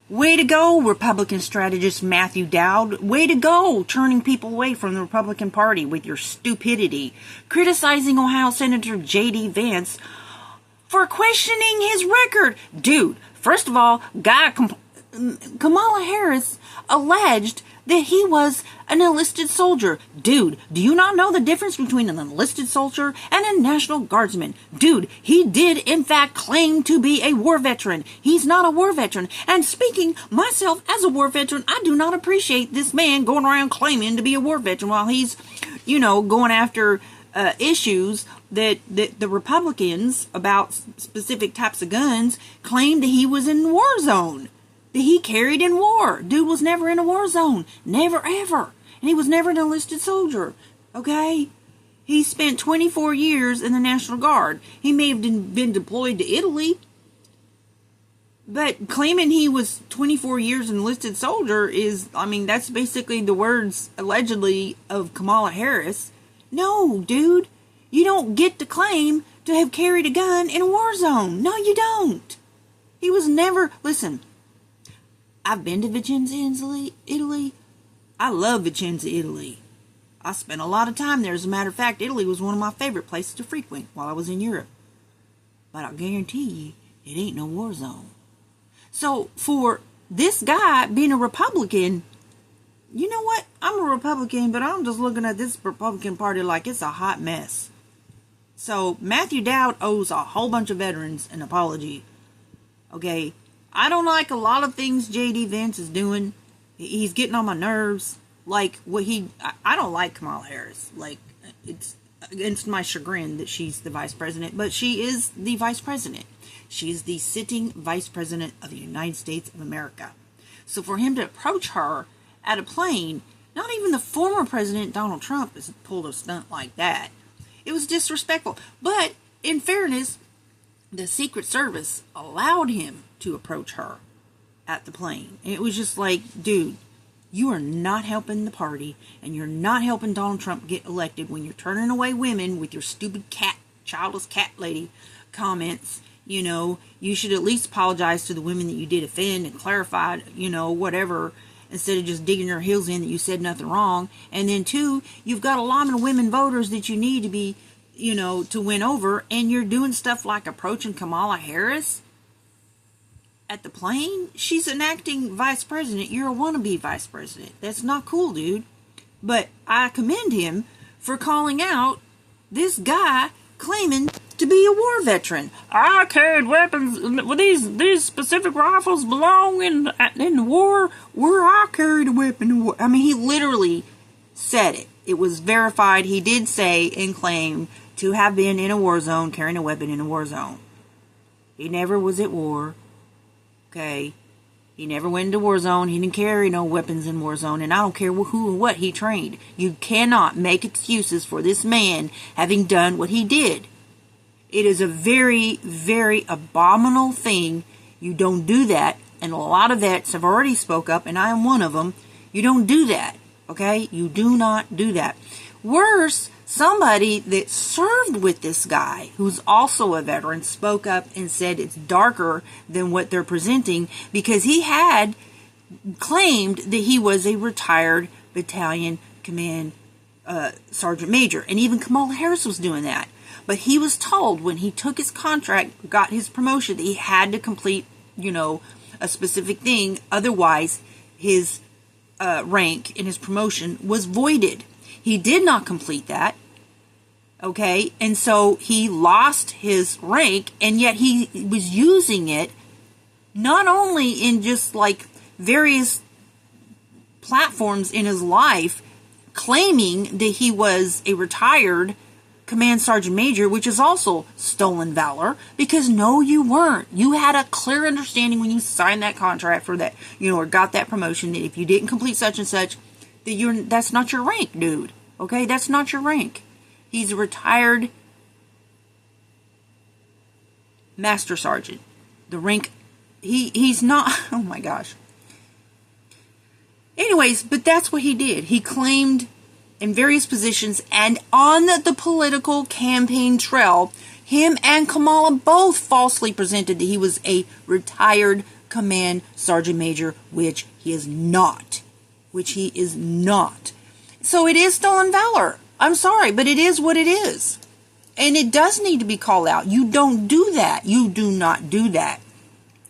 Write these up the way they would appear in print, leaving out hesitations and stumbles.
Way to go, Republican strategist Matthew Dowd. Way to go, turning people away from the Republican Party with your stupidity. Criticizing Ohio Senator J.D. Vance for questioning his record. Dude, first of all, Kamala Harris alleged that he was an enlisted soldier. Dude, do you not know the difference between an enlisted soldier and a National Guardsman? Dude, he did in fact claim to be a war veteran. He's not a war veteran. And speaking myself as a war veteran, I do not appreciate this man going around claiming to be a war veteran while he's, going after issues that the Republicans about specific types of guns claimed that he was in the war zone. That he carried in war. Dude was never in a war zone. Never, ever. And he was never an enlisted soldier. Okay? He spent 24 years in the National Guard. He may have been deployed to Italy. But claiming he was 24 years enlisted soldier is, that's basically the words, allegedly, of Kamala Harris. No, dude. You don't get to claim to have carried a gun in a war zone. No, you don't. He was never... Listen... I've been to Vicenza, Italy. I love Vicenza, Italy. I spent a lot of time there. As a matter of fact, Italy was one of my favorite places to frequent while I was in Europe. But I guarantee you, it ain't no war zone. So, for this guy being a Republican, you know what? I'm a Republican, but I'm just looking at this Republican Party like it's a hot mess. So, Matthew Dowd owes a whole bunch of veterans an apology. Okay? I don't like a lot of things J.D. Vance is doing. He's getting on my nerves. Like, I don't like Kamala Harris. Like, it's against my chagrin that she's the vice president. But she is the vice president. She is the sitting vice president of the United States of America. So for him to approach her at a plane, not even the former president, Donald Trump, has pulled a stunt like that. It was disrespectful. But, in fairness, the Secret Service allowed him to approach her at the plane. And it was just like, dude, you are not helping the party, and you're not helping Donald Trump get elected when you're turning away women with your stupid childless cat lady comments. You should at least apologize to the women that you did offend and clarify, whatever, instead of just digging your heels in that you said nothing wrong. And then two, you've got a lot of women voters that you need to be, to win over, and you're doing stuff like approaching Kamala Harris at the plane. She's an acting vice president. You're a wannabe vice president. That's not cool, dude. But I commend him for calling out this guy claiming to be a war veteran. I carried weapons. These specific rifles belong in the war where I carried a weapon in war. He literally said it. It was verified. He did say and claim to have been in a war zone, carrying a weapon in a war zone. He never was at war. Okay, he never went into war zone. He didn't carry no weapons in war zone, and I don't care who or what he trained. You cannot make excuses for this man having done what he did. It is a very, very abominable thing. You don't do that, and a lot of vets have already spoke up, and I am one of them. You don't do that, okay? You do not do that. Worse, somebody that served with this guy, who's also a veteran, spoke up and said it's darker than what they're presenting, because he had claimed that he was a retired battalion command sergeant major. And even Kamala Harris was doing that. But he was told when he took his contract, got his promotion, that he had to complete, a specific thing. Otherwise, his rank in his promotion was voided. He did not complete that, okay? And so he lost his rank, and yet he was using it not only in just like various platforms in his life, claiming that he was a retired command sergeant major, which is also stolen valor, because no, you weren't. You had a clear understanding when you signed that contract for that, or got that promotion, that if you didn't complete such and such, that's not your rank, dude. Okay, that's not your rank. He's a retired master sergeant. The rank, he's not, oh my gosh. Anyways, but that's what he did. He claimed in various positions and on the political campaign trail, him and Kamala both falsely presented that he was a retired command sergeant major, which he is not. So it is stolen valor. I'm sorry, but it is what it is. And it does need to be called out. You don't do that. You do not do that.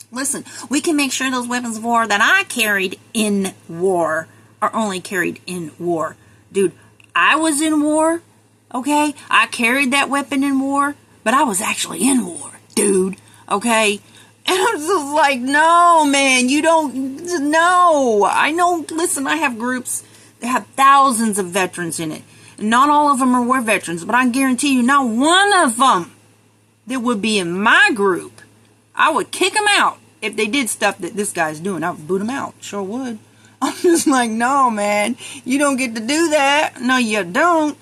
Listen, we can make sure those weapons of war that I carried in war are only carried in war. Dude, I was in war, okay? I carried that weapon in war, but I was actually in war, dude, okay? And I'm just like, no, man, you don't, no. I know, listen, I have groups that have thousands of veterans in it. And not all of them are war veterans, but I guarantee you, not one of them that would be in my group, I would kick them out. If they did stuff that this guy's doing, I would boot them out. Sure would. I'm just like, no, man, you don't get to do that. No, you don't.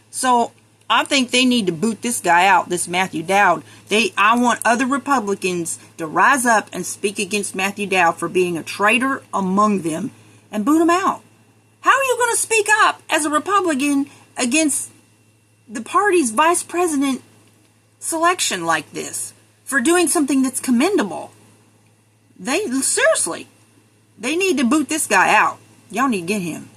So I think they need to boot this guy out, this Matthew Dowd. I want other Republicans to rise up and speak against Matthew Dowd for being a traitor among them and boot him out. How are you going to speak up as a Republican against the party's vice president selection like this for doing something that's commendable? Seriously, they need to boot this guy out. Y'all need to get him.